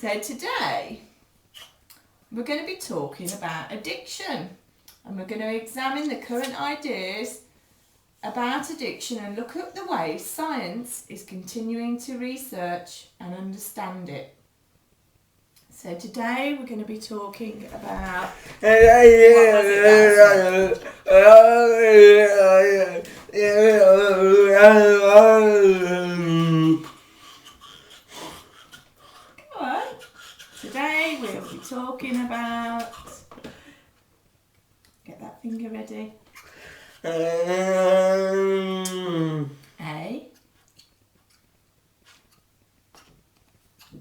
So today we're going to be talking about addiction, and we're going to examine the current ideas about addiction and look at the way science is continuing to research and understand it. So today we're going to be talking about Today we'll be talking about, get that finger ready, A.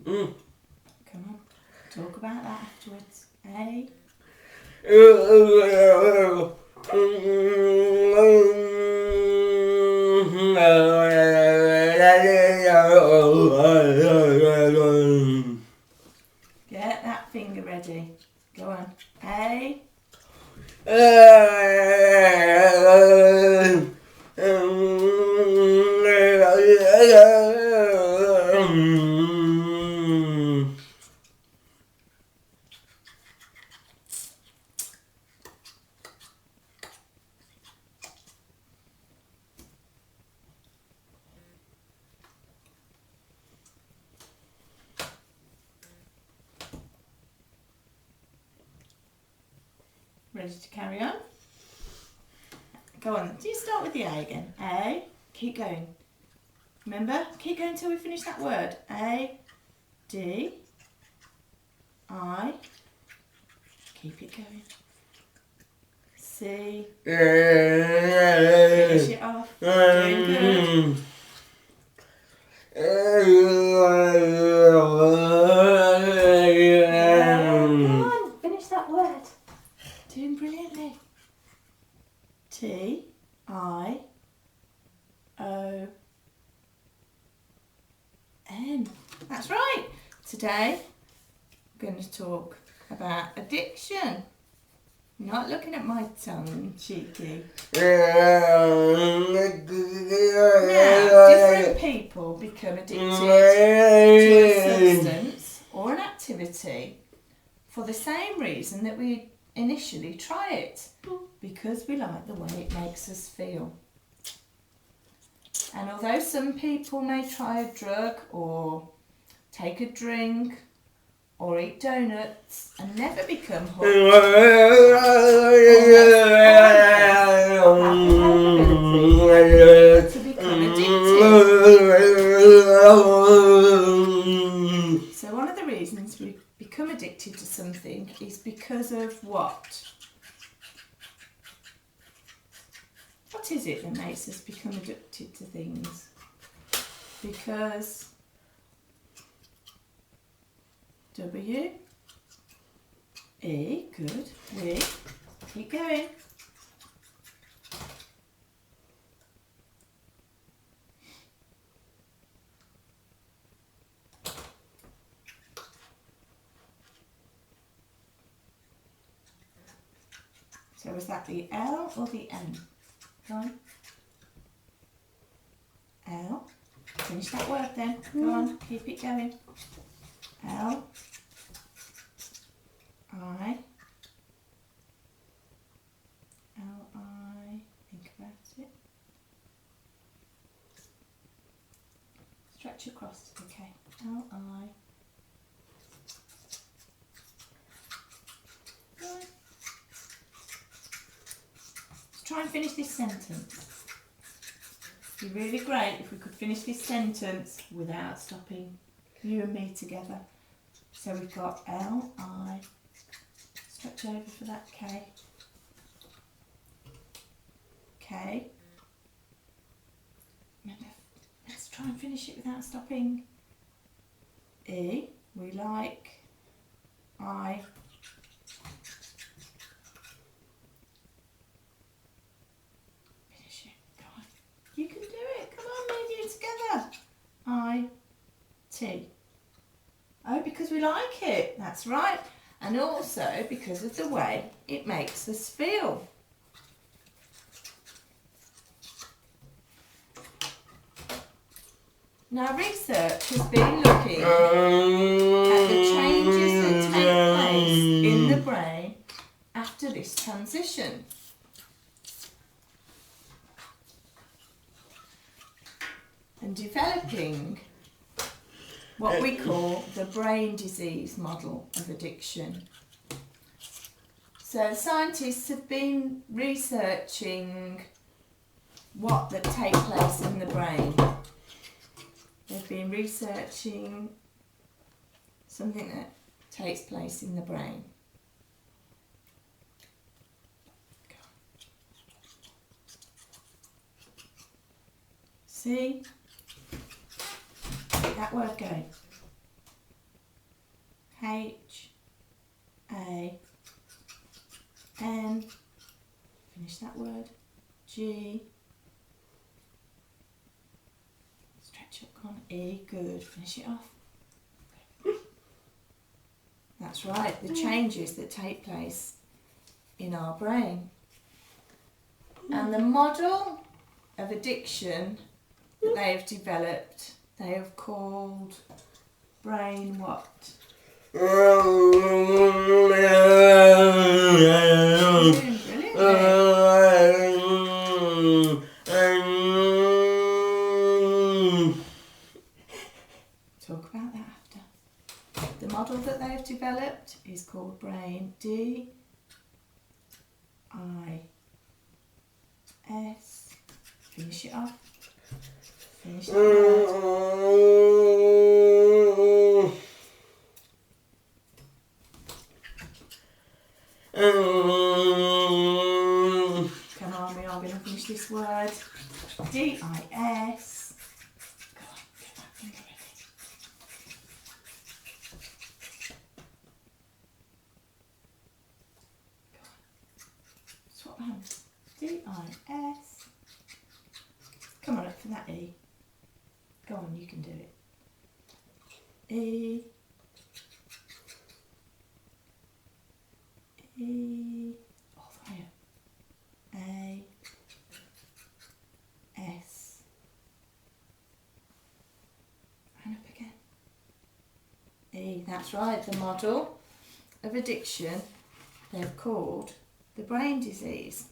Come on, talk about that afterwards. A. Get that finger ready. Go on. A. Ready to carry on? Go on. Do you start with the A again? A. Keep going. Remember? Keep going until we finish that word. A. D. I. Keep it going. C. Finish it off. Doing good. Come on. Finish that word. Doing brilliantly. T. I. O. N. That's right. Today we're going to talk about addiction. Not looking at my tongue, cheeky. Now, different people become addicted to a substance or an activity for the same reason that we initially try it, because we like the way it makes us feel. And although some people may try a drug or take a drink or eat donuts and never become hooked, to become addicted. So one of the reasons we become addicted to something is because of what? What is it that makes us become addicted to things? Because W, E, good, we, keep going. So was that the L or the N? Go on. L. Finish that word then. Go on, keep it going. L. I. L. I. Think about it. Stretch across. Okay. L. I. Good. Try and finish this sentence. It'd be really great if we could finish this sentence without stopping, you and me together. So we've got L, I, stretch over for that K, K. Remember, let's try and finish it without stopping. E, we like, I, you can do it. Come on, me and you together. I, T. Oh, because we like it. That's right. And also because of the way it makes us feel. Now, research has been looking at the transition. And developing what we call the brain disease model of addiction. So scientists have been researching that take place in the brain. They've been researching something that takes place in the brain. See? Get that word going. H-A-N. Finish that word. G. Stretch up, come on. E. Good. Finish it off. That's right, the changes that take place in our brain. And the model of addiction that they have developed, they have called brain what? Talk about that after. The model that they have developed is called brain D-I-S. Finish it off. Finish that word. Come on, we are going to finish this word. D-I-S. Go on, get that finger ready. Go on. Swap hands. D-I-S. Come on up for that E. Go on, you can do it. E. E. All the way up. A. S. And up again. E. That's right, the model of addiction they've called the brain disease.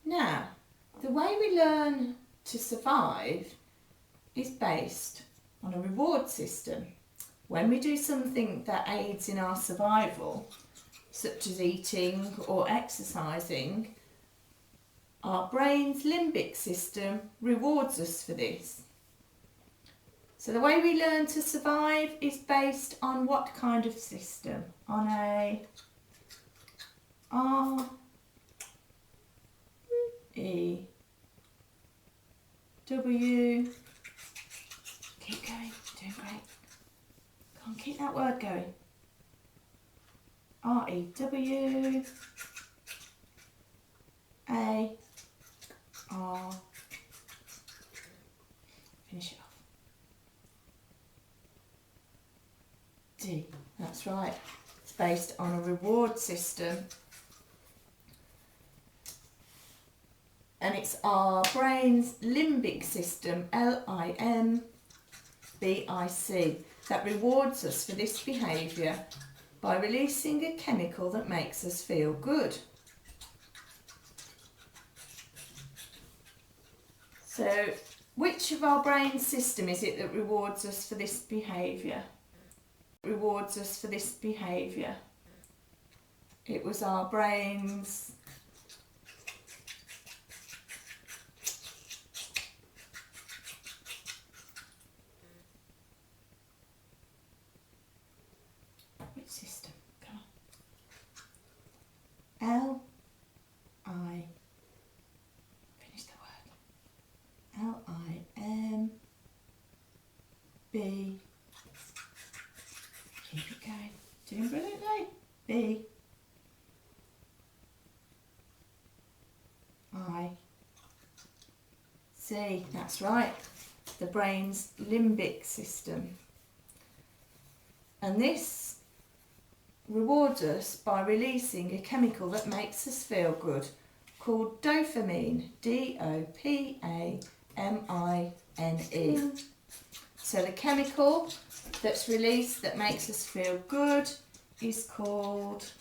Now, the way we learn to survive is based on a reward system. When we do something that aids in our survival, such as eating or exercising, our brain's limbic system rewards us for this. So the way we learn to survive is based on what kind of system? On a R E W. Keep going, doing great. Come on, keep that word going. R E W A R. Finish it off. D. That's right. It's based on a reward system. And it's our brain's limbic system, L-I-M-B-I-C, that rewards us for this behaviour by releasing a chemical that makes us feel good. So, which of our brain system is it that rewards us for this behaviour? Rewards us for this behaviour. It was our brain's system. Come on. L-I. Finish the word. L-I-M-B. Keep it going. Doing brilliantly. B. I. C. That's right. The brain's limbic system. And this rewards us by releasing a chemical that makes us feel good called dopamine, D-O-P-A-M-I-N-E. M-I-N-E. So the chemical that's released that makes us feel good is called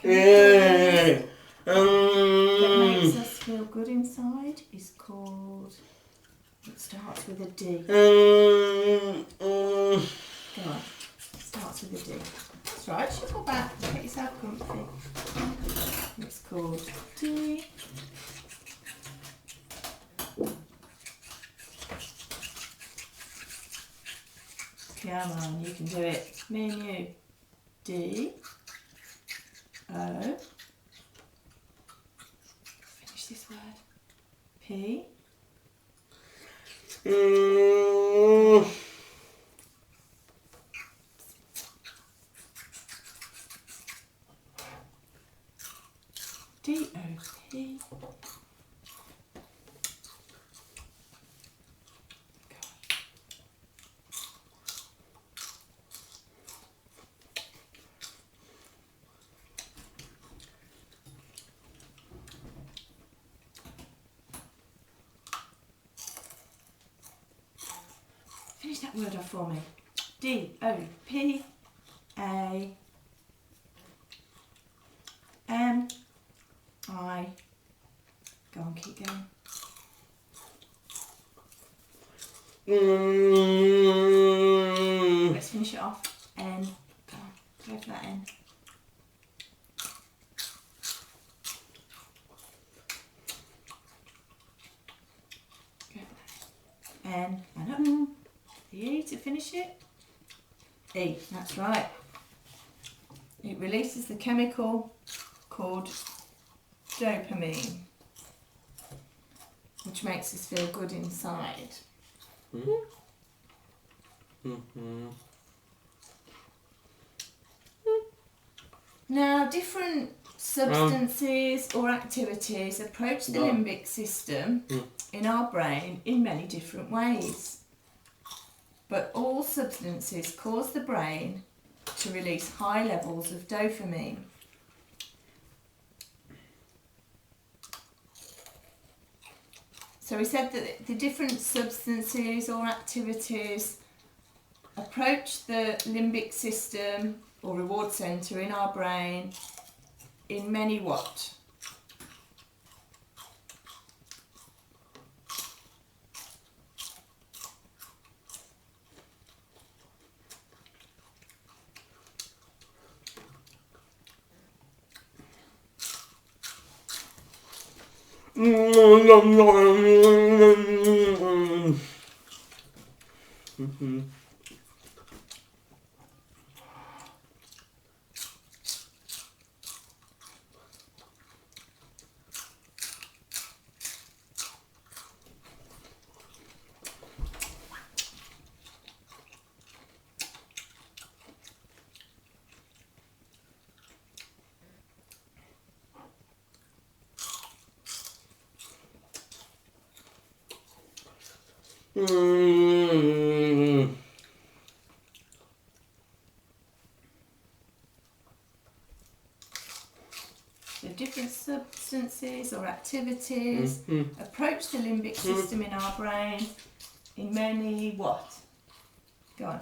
that makes us feel good inside is called, it starts with a D. Go on, it starts with a D. That's right, shuffle back, get yourself comfy. It's called D. Come on, you can do it. Me and you. D. O. Finish this word. P. D-O-P. Finish that word off for me. D-O-P-A-M-I. Go on, keep going. Let's finish it off. N. Go on, go for that N. Go for that N. And up. The E to finish it. E, that's right. It releases the chemical called dopamine, which makes us feel good inside. Now, different substances or activities approach the limbic system in our brain in many different ways. But all substances cause the brain to release high levels of dopamine. So we said that the different substances or activities approach the limbic system or reward centre in our brain in many what? So different substances or activities approach the limbic system in our brain in many what? Go on.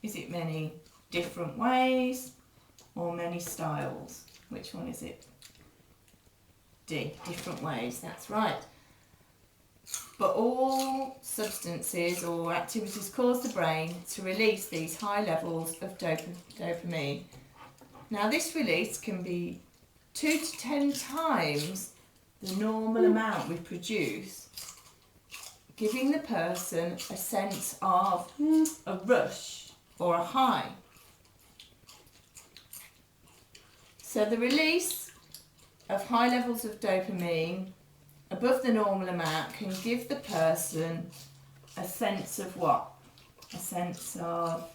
Is it many different ways or many styles? Which one is it? D, different ways, that's right. But all substances or activities cause the brain to release these high levels of dopamine. Now this release can be 2 to 10 times the normal amount we produce, giving the person a sense of a rush or a high. So the release of high levels of dopamine above the normal amount can give the person a sense of what? A sense of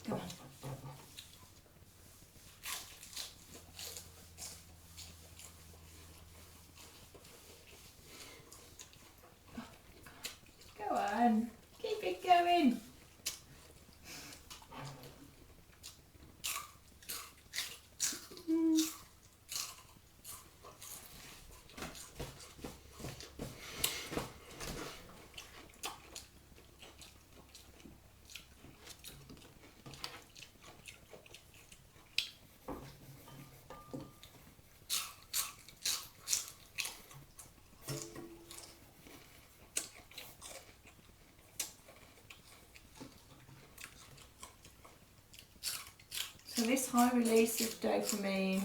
go on. Go on, keep it going. So this high release of dopamine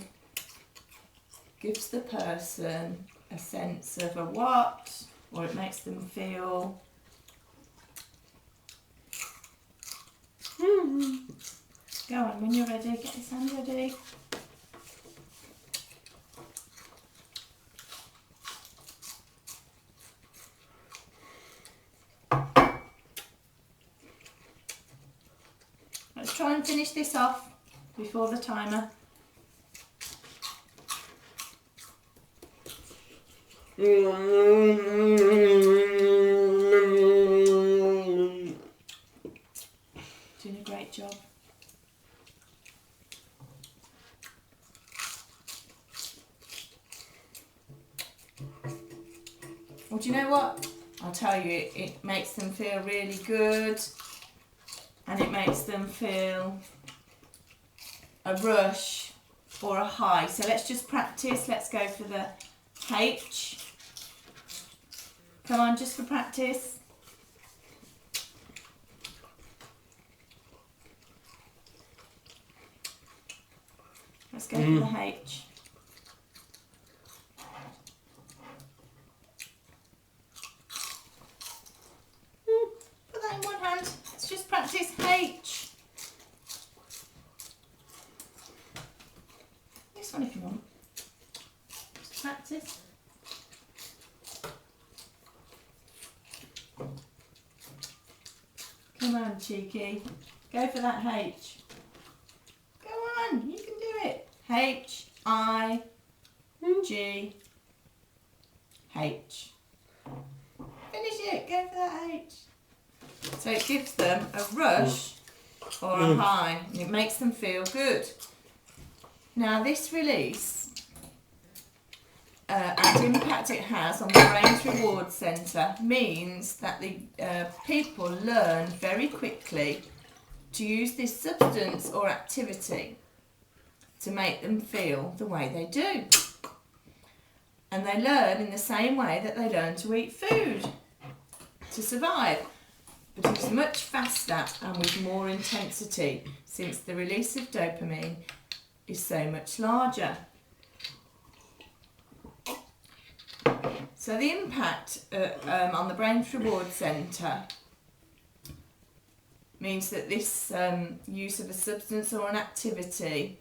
gives the person a sense of a what, or it makes them feel Go on, when you're ready, get your hand ready. Let's try and finish this off before the timer. Doing a great job. Well, do you know what? I'll tell you, it makes them feel really good, and it makes them feel a rush or a high. So let's just practice. Let's go for the H. Come on, just for practice. Let's go for the H. Put that in one hand. Let's just practice H. This one if you want. Just practice. Come on, cheeky. Go for that H. Go on, you can do it. H, I, G, H. Finish it, go for that H. So it gives them a rush or a high, and it makes them feel good. Now this release and impact it has on the brain's reward centre means that the people learn very quickly to use this substance or activity to make them feel the way they do. And they learn in the same way that they learn to eat food to survive, but it's much faster and with more intensity since the release of dopamine is so much larger. So the impact on the brain's reward centre means that this use of a substance or an activity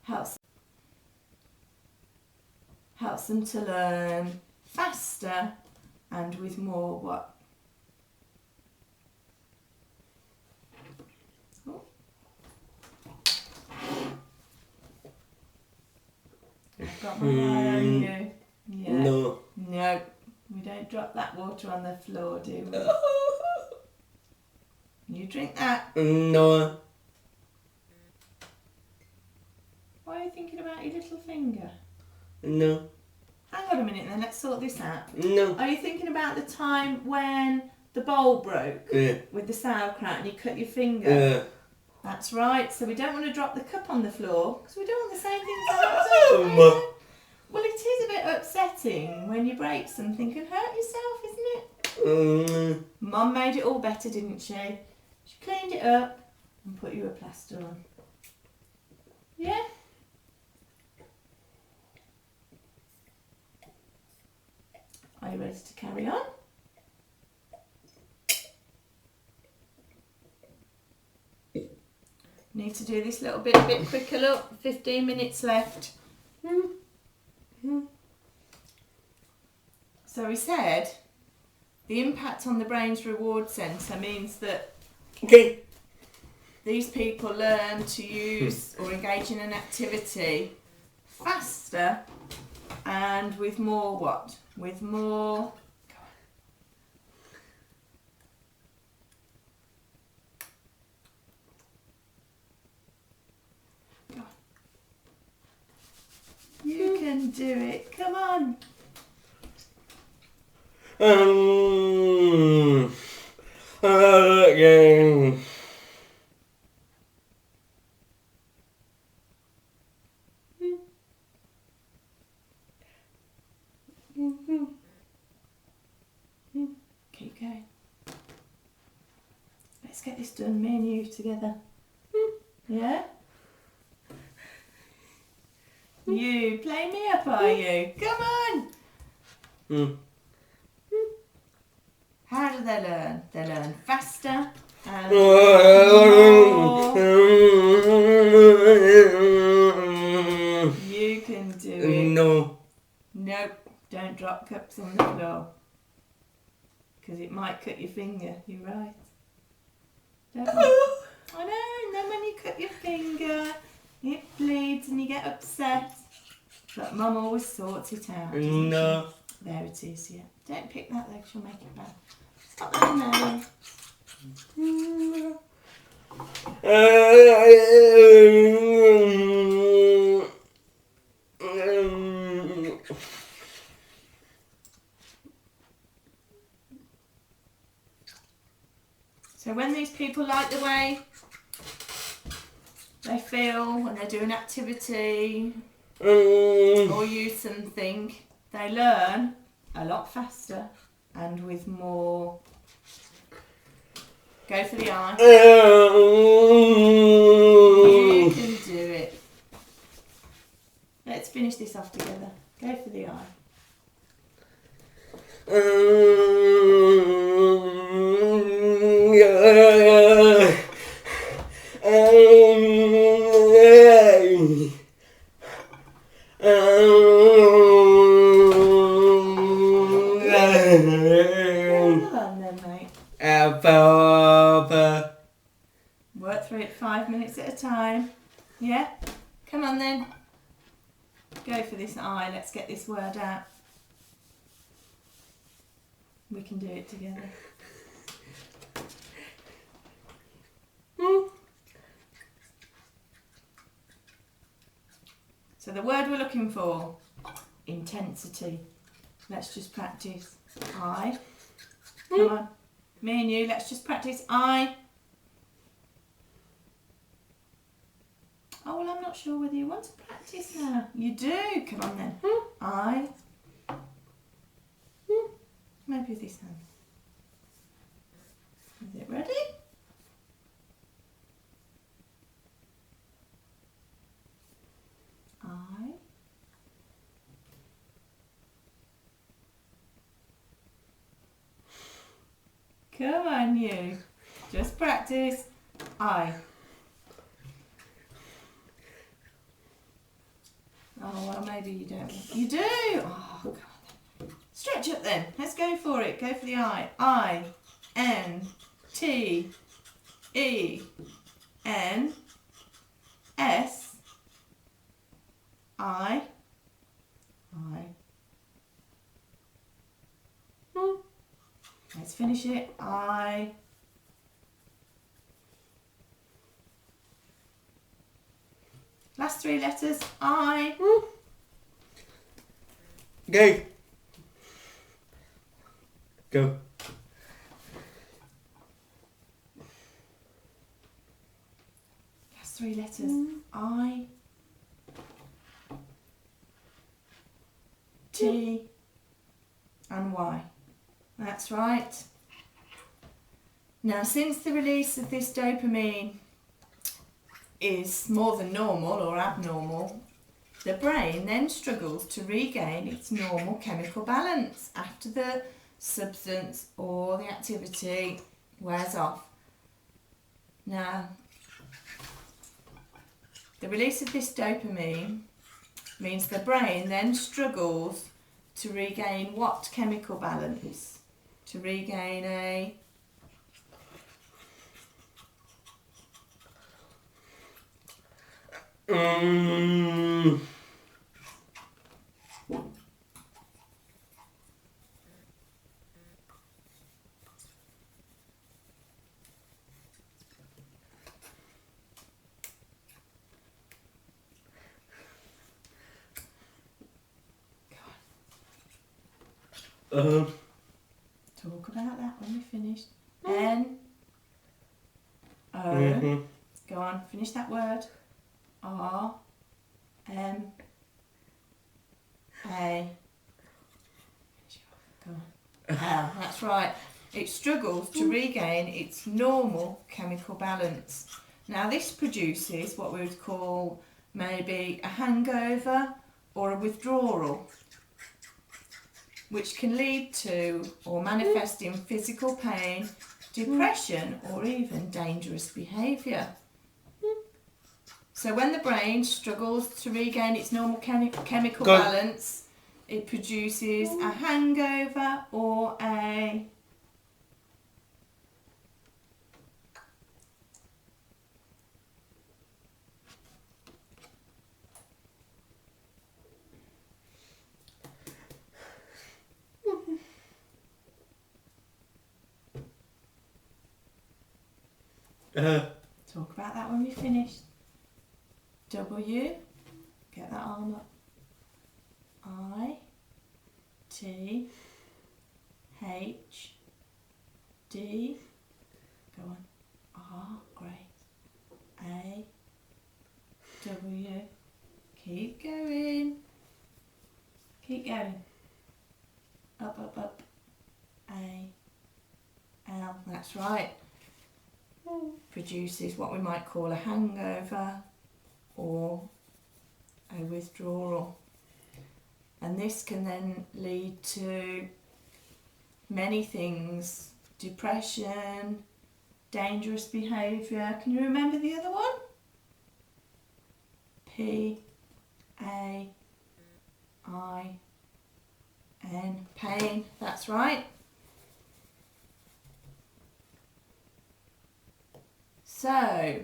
helps them to learn faster and with more what? Oh. I've got my eye on you. Yeah. No. No. We don't drop that water on the floor, do we? You drink that. No. Why are you thinking about your little finger? No. Hang on a minute then, let's sort this out. No. Are you thinking about the time when the bowl broke with the sauerkraut and you cut your finger? That's right, so we don't want to drop the cup on the floor because we don't want the same thing to happen. Well, it is a bit upsetting when you break something and hurt yourself, isn't it? Mum made it all better, didn't she? She cleaned it up and put you a plaster on. Yeah? Are you ready to carry on? Need to do this little bit a bit quicker, look. 15 minutes left. So we said the impact on the brain's reward centre means that Okay. these people learn to use or engage in an activity faster and with more what? With more... Go on. You can do it. Come on. Again. Keep going. Let's get this done, me and you together. Yeah? You play me up, are you? Come on! How do they learn? They learn faster and more. You can do it. No. Nope, don't drop cups on the floor. Because it might cut your finger, you're right. Don't you? I know, and then when you cut your finger, it bleeds and you get upset. But Mum always sorts it out. doesn't No. she? There it is, yeah. Don't pick that leg, she'll make it bad. Stop that now. So when these people like the way they feel when they do an activity or use something, they learn a lot faster and with more. Go for the eye. You can do it. Let's finish this off together. Go for the eye. Well done then, mate. Work through it 5 minutes at a time. Yeah? Come on then. Go for this eye. Let's get this word out. We can do it together. So the word we're looking for, intensity. Let's just practice. I. Come on. Me and you, let's just practice. I. Oh, well, I'm not sure whether you want to practice now. You do. Come on then. I. Maybe with this hand. Is it ready? I. Come on, you. Just practice. I. Oh, well, maybe you don't. You do. Oh, come on then. Stretch up then. Let's go for it. Go for the I. I. N. T. E. N. S. I. Let's finish it. I. Last 3 letters. I. Go. Go. Last 3 letters. I. T. And Y. That's right. Now, since the release of this dopamine is more than normal or abnormal, the brain then struggles to regain its normal chemical balance after the substance or the activity wears off. Now, the release of this dopamine means the brain then struggles to regain what chemical balance? To regain a talk about that when we finished. N O. Go on, finish that word. R M A. Go on. L. That's right. It struggles to regain its normal chemical balance. Now, this produces what we would call maybe a hangover or a withdrawal, which can lead to or manifest in physical pain, depression, or even dangerous behaviour. So when the brain struggles to regain its normal chemical balance, it produces a hangover or a talk about that when we finished. W, get that arm up. I, T, H, D, go on. R, great. A, W, keep going. Keep going. Up, up, up. A, L, that's right. Produces what we might call a hangover or a withdrawal, and this can then lead to many things: depression, dangerous behaviour. Can you remember the other one? P A I N, pain, that's right. So,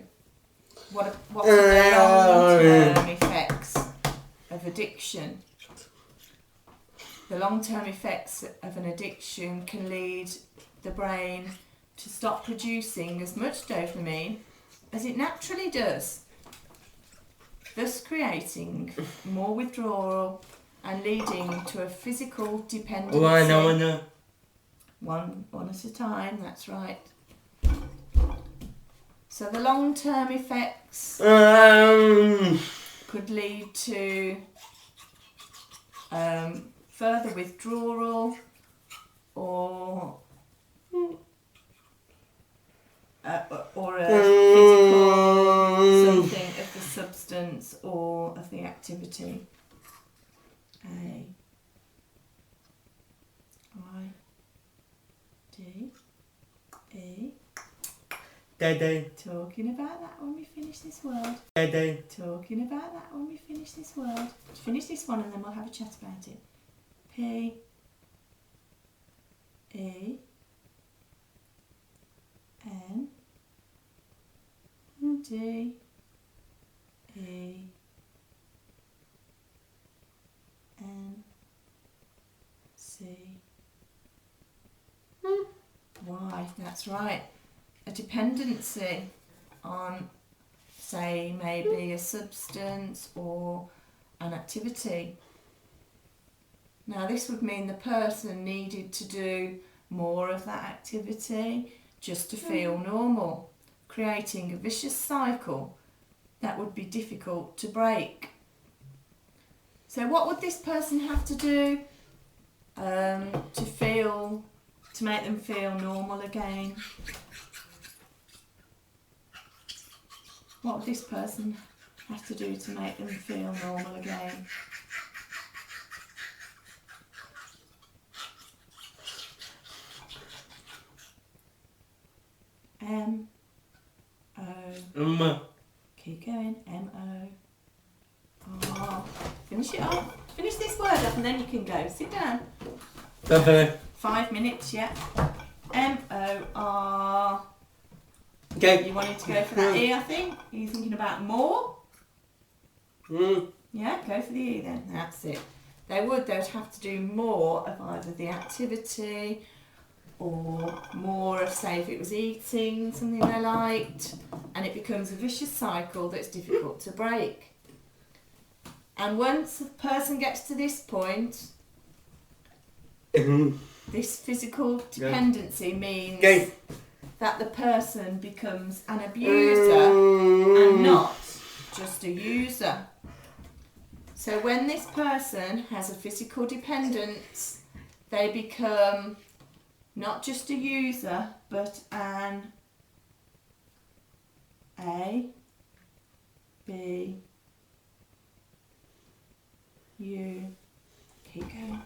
what are the long-term effects of addiction? The long-term effects of an addiction can lead the brain to stop producing as much dopamine as it naturally does, thus creating more withdrawal and leading to a physical dependency. One at a time, that's right. So the long-term effects could lead to further withdrawal or a physical something of the substance or of the activity. A I D E. Daddy. Talking about that when we finish this word. Daddy. Talking about that when we finish this word. Finish this one and then we'll have a chat about it. P E N D E N C Y. That's right. A dependency on, say, maybe a substance or an activity. Now, this would mean the person needed to do more of that activity just to feel normal, creating a vicious cycle that would be difficult to break. So what would this person have to do to make them feel normal again? What would this person have to do to make them feel normal again? M-O. Keep going. M-O. Oh. Finish it off. Finish this word up and then you can go. Sit down. 5 minutes, yeah. M-O-R. Okay. You wanted to go for that E, I think? Are you thinking about more? Yeah, go for the E then. That's it. They'd have to do more of either the activity or more of, say, if it was eating something they liked, and it becomes a vicious cycle that's difficult to break. And once a person gets to this point, this physical dependency means that the person becomes an abuser and not just a user. So when this person has a physical dependence, they become not just a user, but an A, B, U, keep going,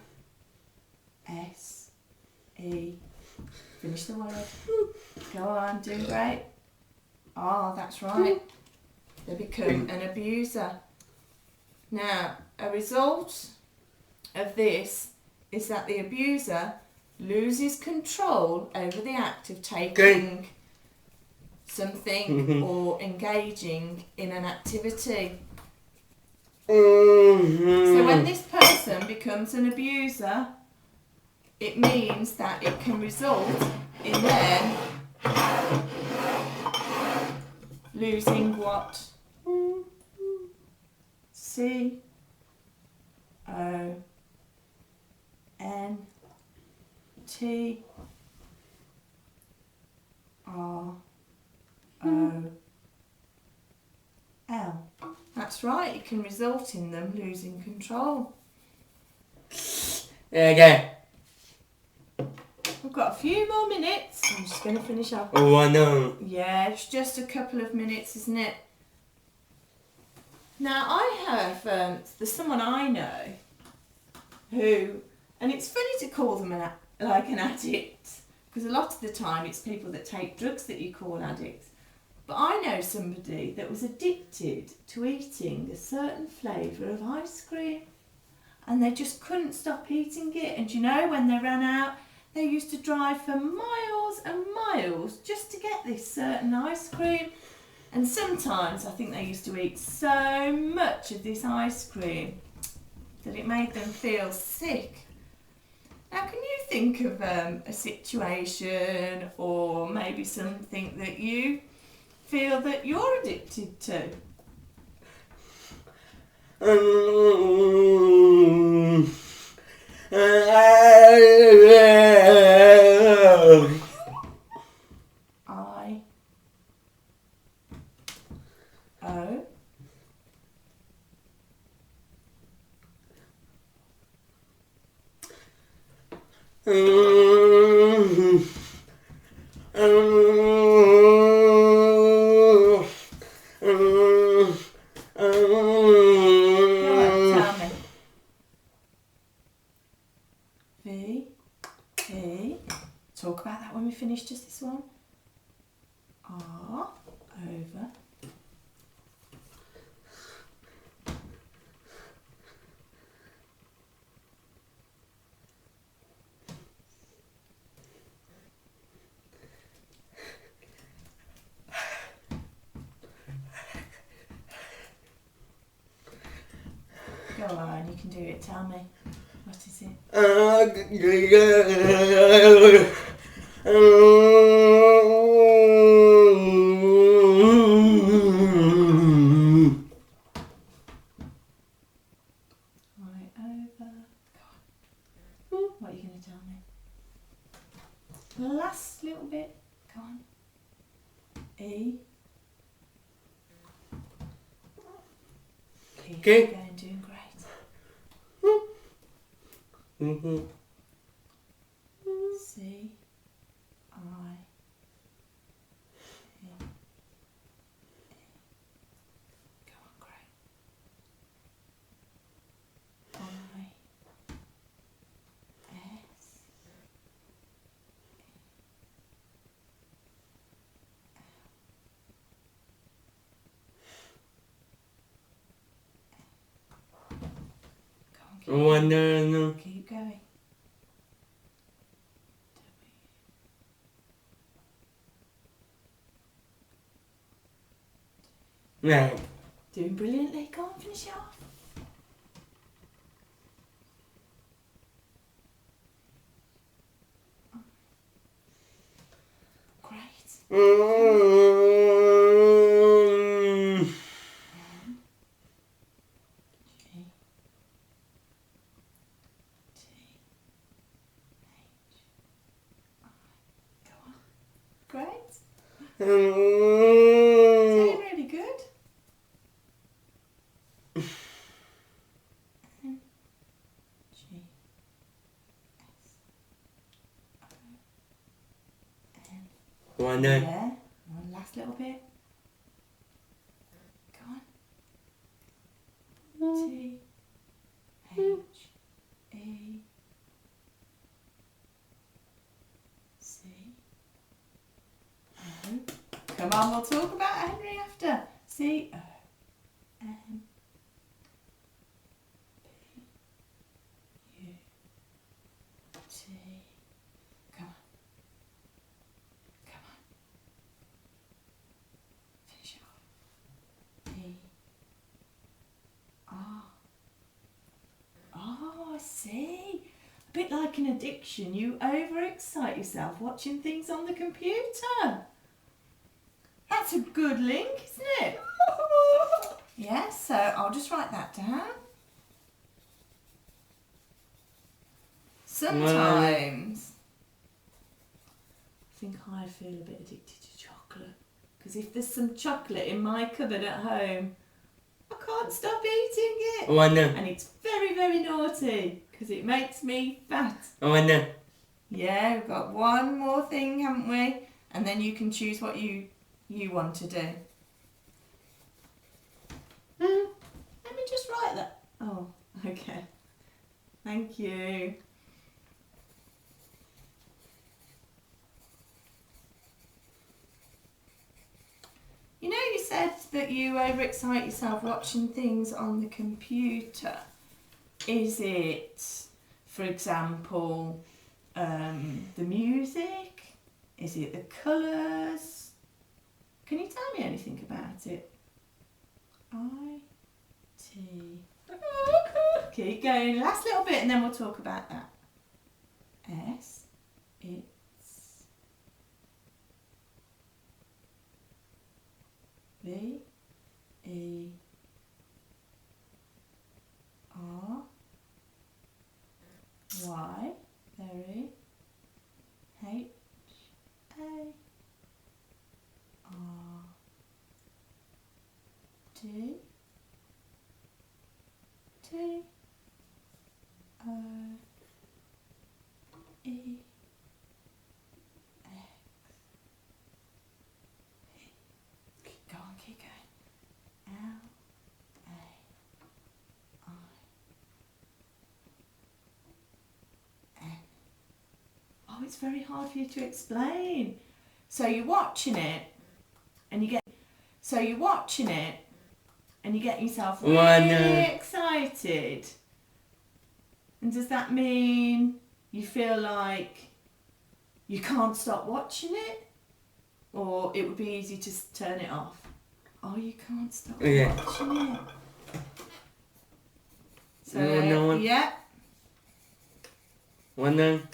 S, E, finish the word, go on, doing great. Oh, that's right, they become an abuser. Now, a result of this is that the abuser loses control over the act of taking something or engaging in an activity. So when this person becomes an abuser, it means that it can result in them losing what? C O N T R O L. That's right, it can result in them losing control. Okay. We've got a few more minutes. I'm just going to finish up. Oh, I know. Yeah, it's just a couple of minutes, isn't it? Now, I have, there's someone I know who, and it's funny to call them an addict, because a lot of the time it's people that take drugs that you call addicts. But I know somebody that was addicted to eating a certain flavour of ice cream, and they just couldn't stop eating it. And you know, when they ran out, they used to drive for miles and miles just to get this certain ice cream. And sometimes I think they used to eat so much of this ice cream that it made them feel sick. Now, can you think of a situation or maybe something that you feel that you're addicted to? Talk about that when we finish just this one. R over. Go on, you can do it. Tell me. What is it? Right over. Go on. What are you going to tell me? The last little bit. Go on. E. Keep going, doing great. C I E. One, no. Keep going. Right. Doing brilliantly. Go on, finish it off. Great. Great. Doing really good. G S O N. One, Yeah. One last little bit. Go on. T H E C O. Come on, we'll talk about Henry after. C O N P U T. Come on. Come on. Finish it off. P R. Oh, I see. A bit like an addiction. You overexcite yourself watching things on the computer. That's a good link, isn't it? Yeah, so I'll just write that down. Sometimes I think I feel a bit addicted to chocolate. Because if there's some chocolate in my cupboard at home, I can't stop eating it. One, And it's very, very naughty because it makes me fat. one. Yeah, we've got one more thing, haven't we? And then you can choose what you want to do. Let me just write that. Oh, okay. Thank you. You know, you said that you overexcite yourself watching things on the computer. Is it, for example, the music? Is it the colours? Can you tell me anything about it? I-T. Keep going. Last little bit and then we'll talk about that. S. It's. V. E. R. Y. Very. H. A. R. D. T. O. E. X. P. Keep going, keep going. L. A. I. N. Oh, it's very hard for you to explain. So you're watching it and you get yourself really excited. And does that mean you feel like you can't stop watching it? Or it would be easy to turn it off? Oh, you can't stop watching it. So, yeah. One, one.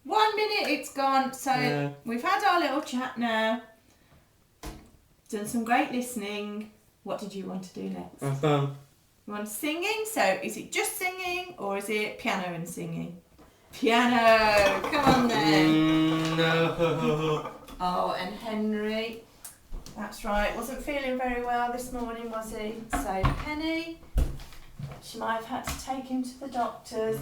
1 minute, it's gone. So we've had our little chat now. Done some great listening. What did you want to do next? You want singing? So is it just singing or is it piano and singing? Piano! Come on then. No. Oh, and Henry. That's right. Wasn't feeling very well this morning, was he? So Penny. She might have had to take him to the doctors.